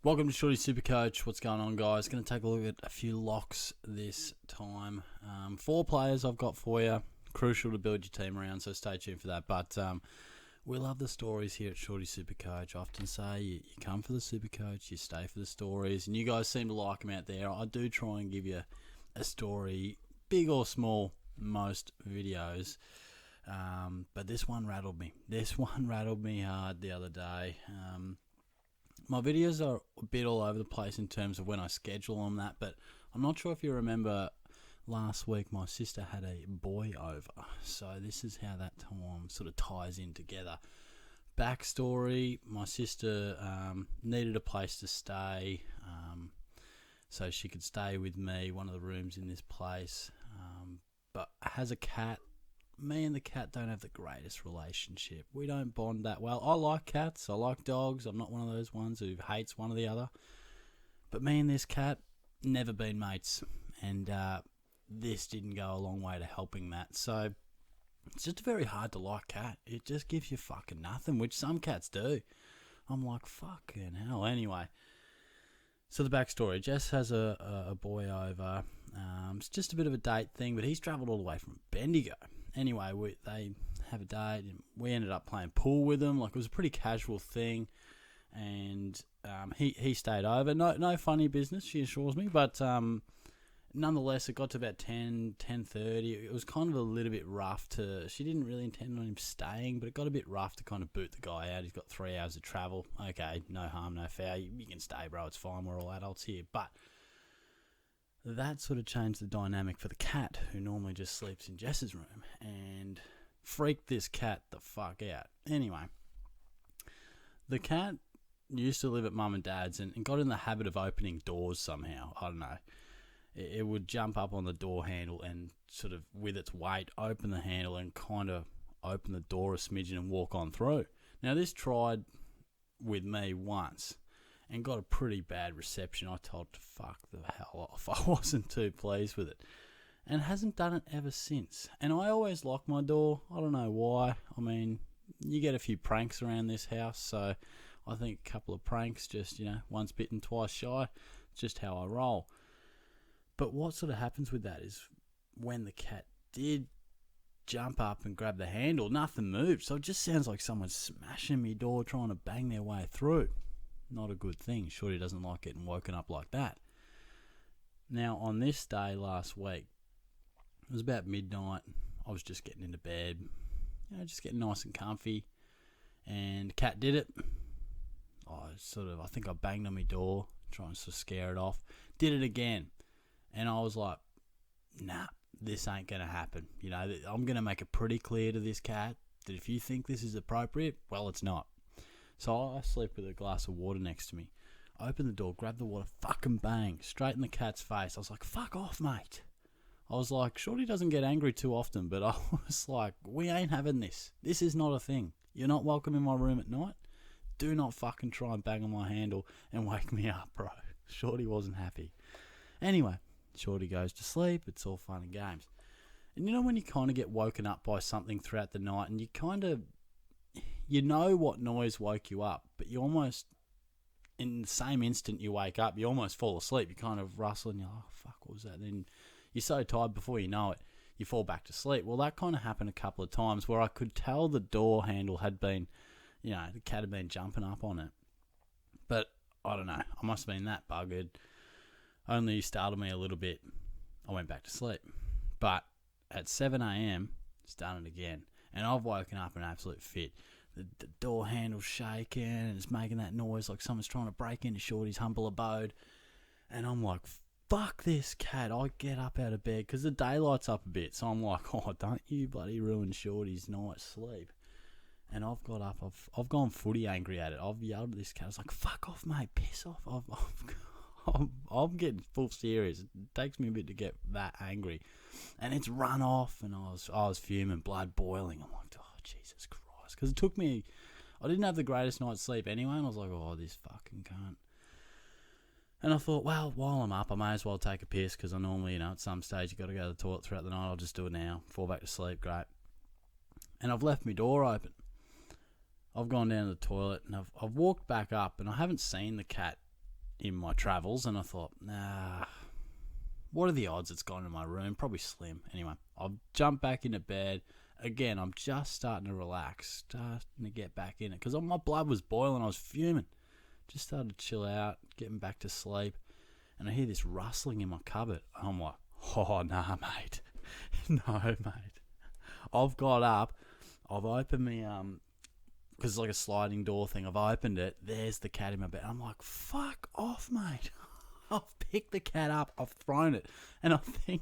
Welcome to Shorty Supercoach. What's going on, guys? Going to take a look at a few locks this time. 4 players I've got for you. Crucial to build your team around, so stay tuned for that. But we love the stories here at Shorty Supercoach. I often say you come for the Supercoach, you stay for the stories, and you guys seem to like them out there. I do try and give you a story, big or small, most videos. But this one rattled me. This one rattled me hard the other day. My videos are a bit all over the place in terms of when I schedule them, but I'm not sure if you remember last week my sister had a boy over, so this is how that time sort of ties in together. Backstory, my sister needed a place to stay, so she could stay with me, one of the rooms in this place, but has a cat. Me and the cat don't have the greatest relationship. We don't bond that well. I like cats. I like dogs. I'm not one of those ones who hates one or the other. But me and this cat, never been mates. And this didn't go a long way to helping that. So it's just a very hard to like cat. It just gives you fucking nothing, which some cats do. I'm like, fucking hell. Anyway, so the backstory. Jess has a boy over. It's just a bit of a date thing, but he's travelled all the way from Bendigo. Anyway, they have a date, and we ended up playing pool with them. Like, it was a pretty casual thing, and he stayed over. No funny business, she assures me, but nonetheless, it got to about 10:30. It was kind of a little bit rough she didn't really intend on him staying, but it got a bit rough to kind of boot the guy out. He's got 3 hours of travel. Okay, no harm, no foul. You can stay, bro. It's fine. We're all adults here. But that sort of changed the dynamic for the cat, who normally just sleeps in Jess's room, and freaked this cat the fuck out. Anyway, the cat used to live at mum and dad's and got in the habit of opening doors somehow. I don't know. It would jump up on the door handle and sort of, with its weight, open the handle and kind of open the door a smidgen and walk on through. Now, this tried with me once and got a pretty bad reception. I told it to fuck the hell off. I wasn't too pleased with it. And hasn't done it ever since. And I always lock my door. I don't know why. I mean, you get a few pranks around this house, so I think a couple of pranks, just, once bitten, twice shy. It's just how I roll. But what sort of happens with that is when the cat did jump up and grab the handle, nothing moved. So it just sounds like someone's smashing my door, trying to bang their way through. Not a good thing. Shorty doesn't like getting woken up like that. Now, on this day last week, it was about midnight. I was just getting into bed, just getting nice and comfy. And the cat did it. I think I banged on my door, trying to sort of scare it off. Did it again. And I was like, nah, this ain't going to happen. I'm going to make it pretty clear to this cat that if you think this is appropriate, well, it's not. So I sleep with a glass of water next to me. I open the door, grab the water, fucking bang, straight in the cat's face. I was like, fuck off, mate. I was like, Shorty doesn't get angry too often, but I was like, we ain't having this. This is not a thing. You're not welcome in my room at night. Do not fucking try and bang on my handle and wake me up, bro. Shorty wasn't happy. Anyway, Shorty goes to sleep. It's all fun and games. And when you kind of get woken up by something throughout the night, and you kind of, what noise woke you up, but you almost, in the same instant you wake up, you almost fall asleep. You kind of rustle and you're like, oh, fuck, what was that? Then you're so tired before you know it, you fall back to sleep. Well, that kind of happened a couple of times where I could tell the door handle had been, the cat had been jumping up on it. But I don't know, I must have been that buggered. Only startled me a little bit. I went back to sleep. But at 7 a.m, it's done it again. And I've woken up in an absolute fit. The door handle's shaking and it's making that noise like someone's trying to break into Shorty's humble abode. And I'm like, fuck this cat. I get up out of bed because the daylight's up a bit. So I'm like, oh, don't you bloody ruin Shorty's night's sleep. And I've got up. I've gone footy angry at it. I've yelled at this cat. I was like, fuck off, mate. Piss off. I'm getting full serious. It takes me a bit to get that angry. And it's run off and I was fuming, blood boiling. I'm like, oh, Jesus Christ. Because it took me, I didn't have the greatest night's sleep anyway, and I was like, oh, this fucking cunt. And I thought, well, while I'm up, I may as well take a piss, because I normally, at some stage, you've got to go to the toilet throughout the night. I'll just do it now, fall back to sleep, great. And I've left my door open. I've gone down to the toilet, and I've walked back up, and I haven't seen the cat in my travels, and I thought, nah, what are the odds it's gone to my room? Probably slim. Anyway, I've jumped back into bed. Again, I'm just starting to relax, starting to get back in it, because my blood was boiling. I was fuming. Just started to chill out, getting back to sleep, and I hear this rustling in my cupboard. I'm like, oh, nah, mate. No, mate. I've got up. I've opened me, because it's like a sliding door thing. I've opened it. There's the cat in my bed. I'm like, fuck off, mate. I've picked the cat up. I've thrown it. And I think,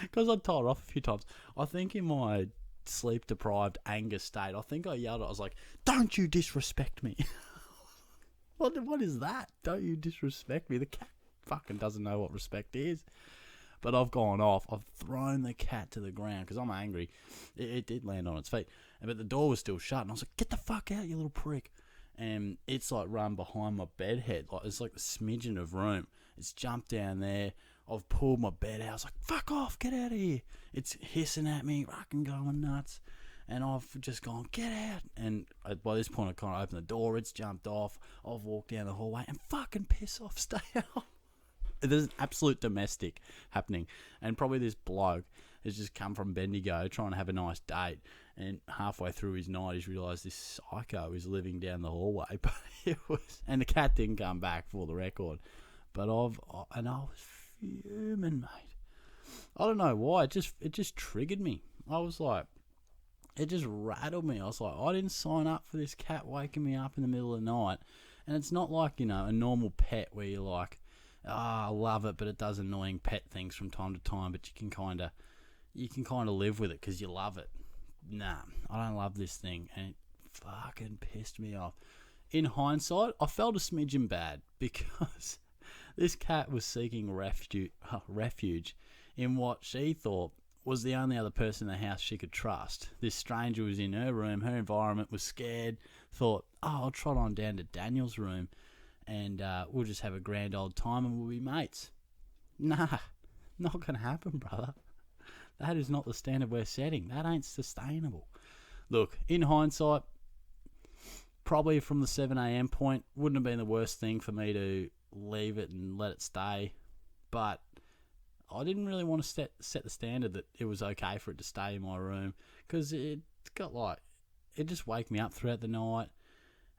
because I told her off a few times, I think in my sleep-deprived anger state, I think I yelled at her. I was like, don't you disrespect me. What is that? Don't you disrespect me. The cat fucking doesn't know what respect is. But I've gone off. I've thrown the cat to the ground because I'm angry. It did land on its feet. But the door was still shut. And I was like, get the fuck out, you little prick. And it's like run behind my bed head. Like, it's like a smidgen of room. It's jumped down there. I've pulled my bed out. I was like, fuck off, get out of here. It's hissing at me, fucking going nuts. And I've just gone, get out. And by this point, I kind of opened the door. It's jumped off. I've walked down the hallway and fucking piss off, stay out. There's an absolute domestic happening. And probably this bloke has just come from Bendigo trying to have a nice date. And halfway through his night, he's realised this psycho is living down the hallway. But and the cat didn't come back, for the record. But I was fuming, mate. I don't know why. It just triggered me. I was like, it just rattled me. I was like, I didn't sign up for this cat waking me up in the middle of the night. And it's not like, a normal pet where you're like, I love it, but it does annoying pet things from time to time. But you can kind of live with it because you love it. Nah, I don't love this thing, and it fucking pissed me off. In hindsight, I felt a smidgen bad because this cat was seeking refuge in what she thought was the only other person in the house she could trust. This stranger was in her room, her environment, was scared, thought, I'll trot on down to Daniel's room and we'll just have a grand old time and we'll be mates. Nah, not going to happen, brother. That is not the standard we're setting. That ain't sustainable. Look, in hindsight, probably from the 7 a.m. point, wouldn't have been the worst thing for me to leave it and let it stay. But I didn't really want to set the standard that it was okay for it to stay in my room, because it just wake me up throughout the night.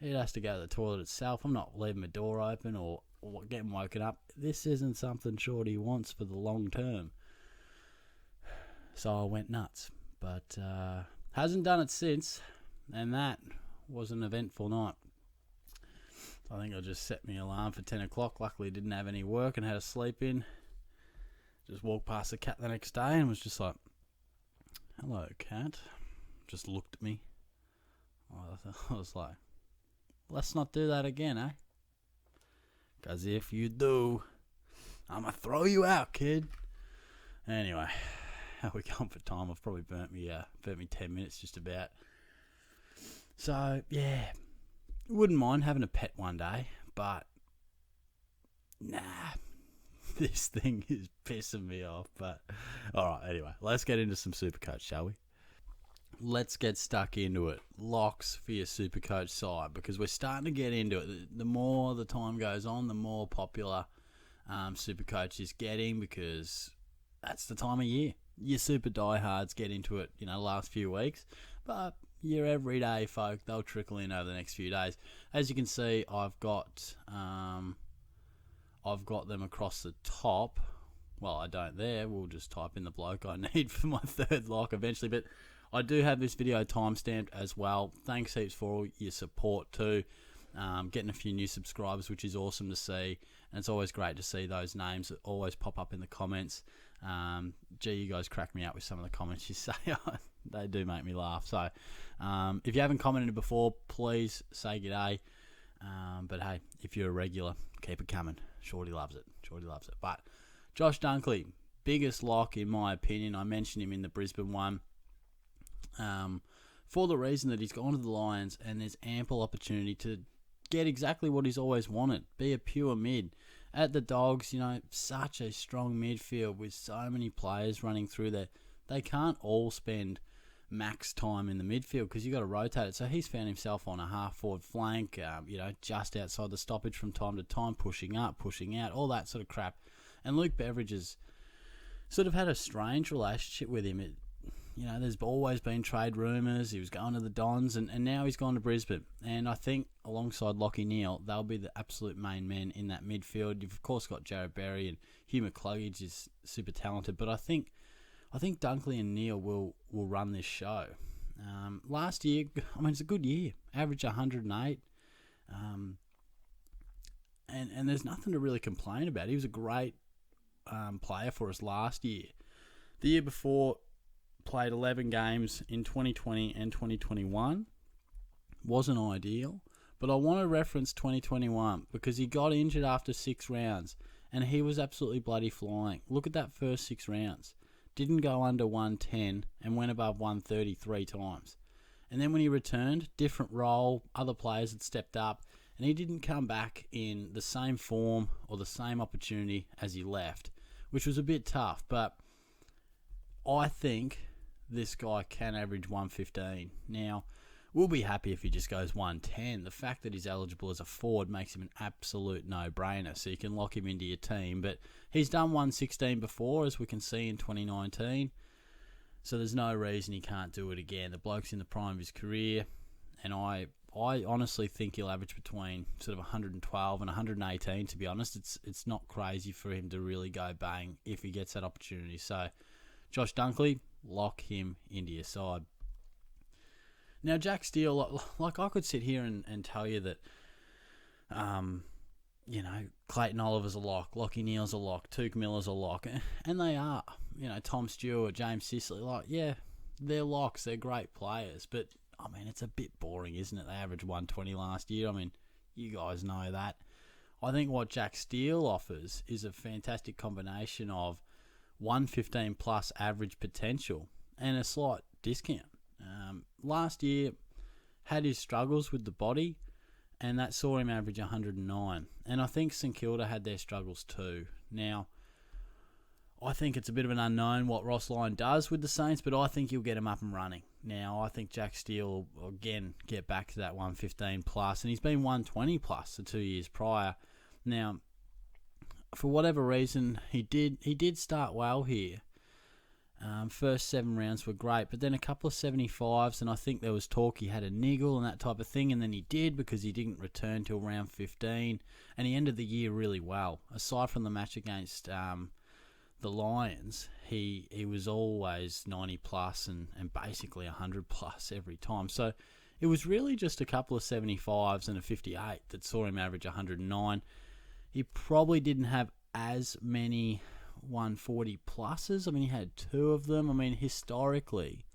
It has to go to the toilet itself. I'm not leaving my door open or getting woken up. This isn't something Shorty wants for the long term. So I went nuts. But hasn't done it since. And that was an eventful night. I think I just set my alarm for 10 o'clock. Luckily didn't have any work and had to sleep in. Just walked past the cat the next day and was just like, hello, cat. Just looked at me. I was like, let's not do that again, eh? Because if you do, I'm going to throw you out, kid. Anyway, how we going for time? I've probably burnt me 10 minutes just about. So, yeah, wouldn't mind having a pet one day, but nah, this thing is pissing me off. But alright, anyway, let's get into some SuperCoach, shall we? Let's get stuck into it. Locks for your SuperCoach side, because we're starting to get into it. The more the time goes on, the more popular SuperCoach is getting, because that's the time of year. Your super diehards get into it, the last few weeks, but your everyday folk, they'll trickle in over the next few days. As you can see, I've got them across the top. Well, I don't there. We'll just type in the bloke I need for my third lock eventually. But I do have this video timestamped as well. Thanks heaps for all your support too. Getting a few new subscribers, which is awesome to see. And it's always great to see those names that always pop up in the comments. You guys crack me up with some of the comments you say. They do make me laugh. So if you haven't commented before, please say g'day. But hey, if you're a regular, keep it coming. Shorty loves it. But Josh Dunkley, biggest lock in my opinion. I mentioned him in the Brisbane one. For the reason that he's gone to the Lions and there's ample opportunity to get exactly what he's always wanted. Be a pure mid. At the Dogs, such a strong midfield with so many players running through there. They can't all spend max time in the midfield because you got to rotate it. So he's found himself on a half-forward flank, just outside the stoppage from time to time, pushing up, pushing out, all that sort of crap. And Luke Beveridge has sort of had a strange relationship with him. There's always been trade rumours. He was going to the Dons, and now he's gone to Brisbane. And I think alongside Lachie Neale, they'll be the absolute main men in that midfield. You've of course got Jared Berry, and Hugh McCluggage is super talented. But I think Dunkley and Neale will run this show. Last year, it's a good year. Average 108. And there's nothing to really complain about. He was a great player for us last year. The year before, played 11 games in 2020 and 2021. Wasn't ideal. But I want to reference 2021 because he got injured after 6 rounds and he was absolutely bloody flying. Look at that first 6 rounds. Didn't go under 110 and went above 130 3 times. And then when he returned, different role, other players had stepped up, and he didn't come back in the same form or the same opportunity as he left, which was a bit tough. But I think this guy can average 115. Now, we'll be happy if he just goes 110. The fact that he's eligible as a forward makes him an absolute no-brainer, so you can lock him into your team. But he's done 116 before, as we can see in 2019, so there's no reason he can't do it again. The bloke's in the prime of his career, and I honestly think he'll average between sort of 112 and 118, to be honest. It's not crazy for him to really go bang if he gets that opportunity. So, Josh Dunkley, lock him into your side. Now, Jack Steele, like I could sit here and tell you that, Clayton Oliver's a lock, Lachie Neale's a lock, Tuke Miller's a lock, and they are. Tom Stewart, James Sicily, they're locks, they're great players, but, it's a bit boring, isn't it? They averaged 120 last year. You guys know that. I think what Jack Steele offers is a fantastic combination of 115 plus average potential and a slight discount. Last year had his struggles with the body, and that saw him average 109. And I think St Kilda had their struggles too. Now, I think it's a bit of an unknown what Ross Lyon does with the Saints, but I think he'll get him up and running. Now, I think Jack Steele will again get back to that 115 plus, and he's been 120 plus the 2 years prior. Now, for whatever reason, he did start well here. First 7 rounds were great, but then a couple of 75s, and I think there was talk he had a niggle and that type of thing, and then he did because he didn't return till round 15, and he ended the year really well. Aside from the match against the Lions, he was always 90 plus and basically 100 plus every time. So it was really just a couple of 75s and a 58 that saw him average 109. He probably didn't have as many 140 pluses. He had 2 of them. Historically,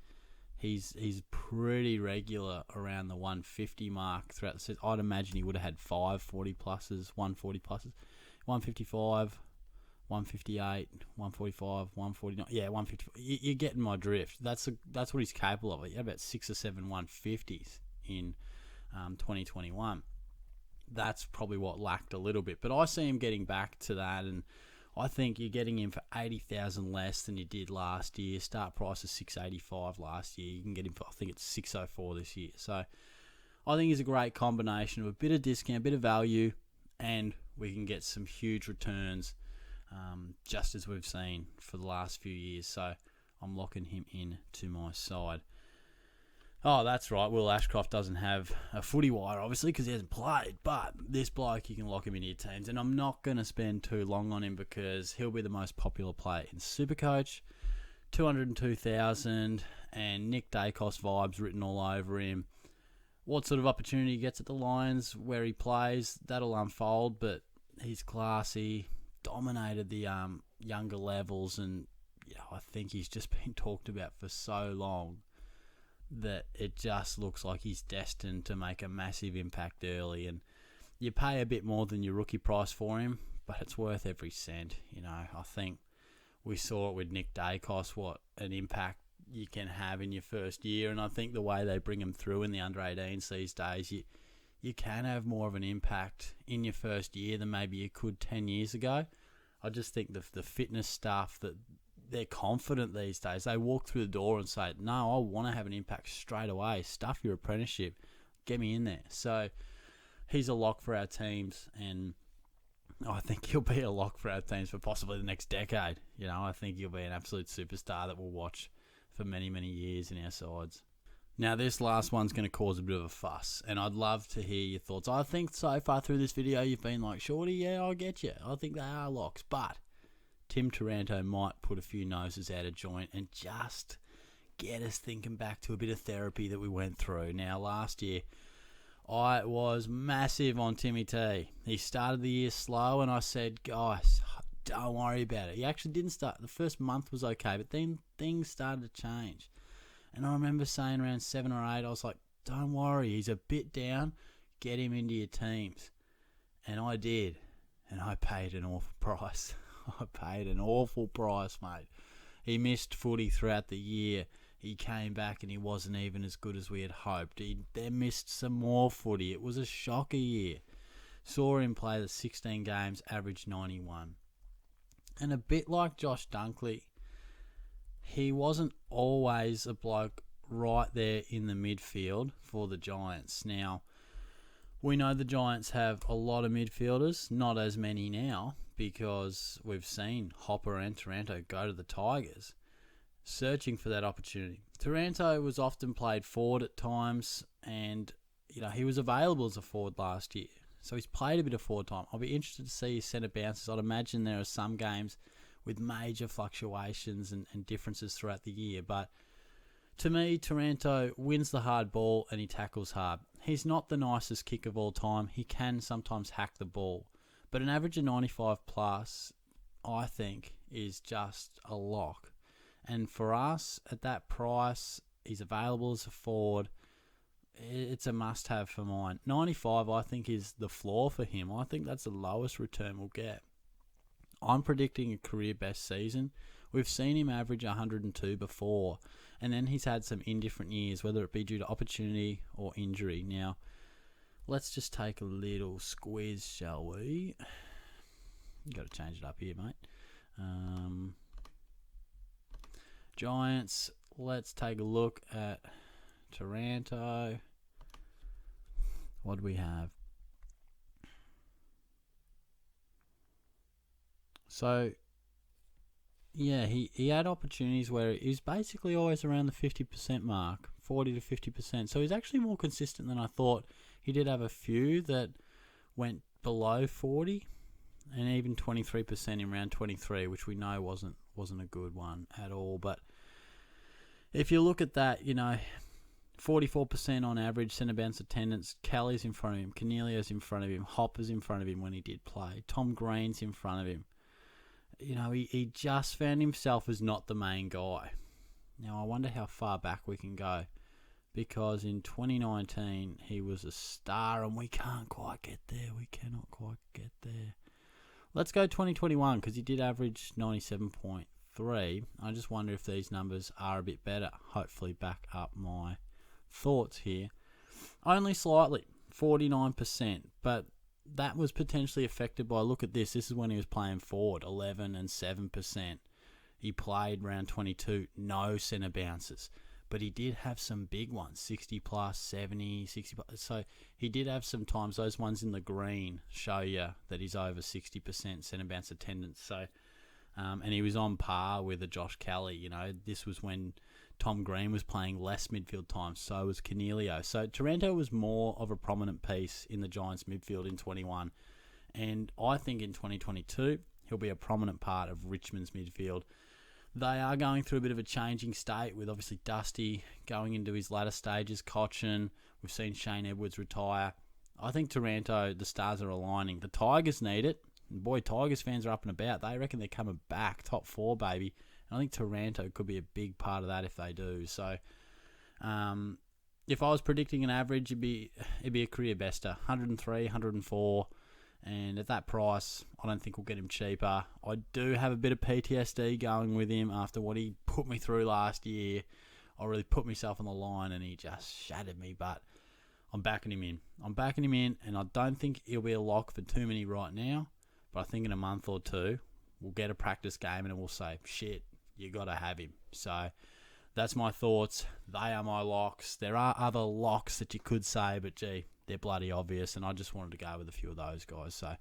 he's pretty regular around the 150 mark throughout the season. I'd imagine he would have had 5 40 pluses, 140 pluses, 155, 158, 145, 149. Yeah, 150. You're getting my drift. That's what he's capable of. He had about 6 or 7 150s in 2021. That's probably what lacked a little bit. But I see him getting back to that, and I think you're getting him for 80,000 less than you did last year. Start price is 685 last year. You can get him for, I think it's 604 this year. So I think he's a great combination of a bit of discount, a bit of value, and we can get some huge returns, just as we've seen for the last few years. So I'm locking him in to my side. Oh, that's right. Will Ashcroft doesn't have a footy wire, obviously, because he hasn't played. But this bloke, you can lock him into your teams. And I'm not going to spend too long on him because he'll be the most popular player in SuperCoach. 202,000 and Nick Dacos vibes written all over him. What sort of opportunity he gets at the Lions, where he plays, that'll unfold. But he's classy, dominated the younger levels. And I think he's just been talked about for so long that it just looks like he's destined to make a massive impact early. And you pay a bit more than your rookie price for him, but it's worth every cent. I think we saw it with Nick Dacos, what an impact you can have in your first year. And I think the way they bring him through in the under-18s these days, you can have more of an impact in your first year than maybe you could 10 years ago. I just think the fitness stuff that they're confident these days. They walk through the door and say, no, I want to have an impact straight away. Stuff your apprenticeship. Get me in there. So he's a lock for our teams, and I think he'll be a lock for our teams for possibly the next decade. I think he'll be an absolute superstar that we'll watch for many, many years in our sides. Now, this last one's going to cause a bit of a fuss, and I'd love to hear your thoughts. I think so far through this video, you've been like, Shorty, yeah, I get you. I think they are locks, but Tim Taranto might put a few noses out of joint and just get us thinking back to a bit of therapy that we went through. Now, last year, I was massive on Timmy T. He started the year slow, and I said, guys, don't worry about it. He actually didn't start. The first month was okay, but then things started to change. And I remember saying around 7 or 8, I was like, don't worry, he's a bit down. Get him into your teams. And I did. And I paid an awful price. I paid an awful price, mate. He missed footy throughout the year. He came back and he wasn't even as good as we had hoped. He then missed some more footy. It was a shocker year. Saw him play the 16 games, averaged 91. And a bit like Josh Dunkley, he wasn't always a bloke right there in the midfield for the Giants. Now, we know the Giants have a lot of midfielders, not as many now, because we've seen Hopper and Taranto go to the Tigers, searching for that opportunity. Taranto was often played forward at times, and he was available as a forward last year. So he's played a bit of forward time. I'll be interested to see his centre bounces. I'd imagine there are some games with major fluctuations and differences throughout the year. But to me, Taranto wins the hard ball and he tackles hard. He's not the nicest kick of all time. He can sometimes hack the ball. But an average of 95 plus, I think, is just a lock. And for us, at that price, he's available as a forward. It's a must-have for mine. 95, I think, is the floor for him. I think that's the lowest return we'll get. I'm predicting a career best season. We've seen him average 102 before, and then he's had some indifferent years, whether it be due to opportunity or injury. Now, let's just take a little squiz, shall we? Got to change it up here, mate. Giants, let's take a look at Taranto. What do we have? So, yeah, he had opportunities where he was basically always around the 50% mark, 40 to 50%. So he's actually more consistent than I thought. He did have a few that went below 40, and even 23% in round 23, which we know wasn't a good one at all. But if you look at that, 44% on average centre bounce attendance. Kelly's in front of him. Cornelio's in front of him. Hopper's in front of him when he did play. Tom Green's in front of him. He just found himself as not the main guy. Now, I wonder how far back we can go, because in 2019, he was a star, and we can't quite get there. We cannot quite get there. Let's go 2021, because he did average 97.3. I just wonder if these numbers are a bit better. Hopefully back up my thoughts here. Only slightly, 49%, but that was potentially affected by, look at this. This is when he was playing forward, 11 and 7%. He played round 22, no centre bounces. But he did have some big ones, 60 plus, 70, 60 plus. So he did have some times, those ones in the green show you that he's over 60% centre bounce attendance. So, and he was on par with a Josh Kelly. This was when Tom Green was playing less midfield time, so was Cornelio. So Taranto was more of a prominent piece in the Giants midfield in 21. And I think in 2022, he'll be a prominent part of Richmond's midfield. They are going through a bit of a changing state, with obviously Dusty going into his latter stages, Cochin. We've seen Shane Edwards retire. I think Taranto, the stars are aligning. The Tigers need it. And boy, Tigers fans are up and about. They reckon they're coming back, top 4, baby. I think Taranto could be a big part of that if they do. So, if I was predicting an average, it'd be a career bester, 103, 104, and at that price, I don't think we'll get him cheaper. I do have a bit of PTSD going with him after what he put me through last year. I really put myself on the line, and he just shattered me. But I'm backing him in. And I don't think he'll be a lock for too many right now. But I think in a month or two, we'll get a practice game, and we'll say, shit, you got to have him. So that's my thoughts. They are my locks. There are other locks that you could say, but gee, they're bloody obvious, and I just wanted to go with a few of those guys. So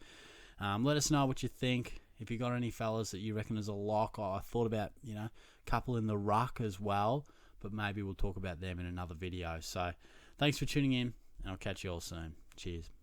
let us know what you think. If you got any fellas that you reckon is a lock, I thought about, a couple in the ruck as well, but maybe we'll talk about them in another video. So thanks for tuning in, and I'll catch you all soon. Cheers.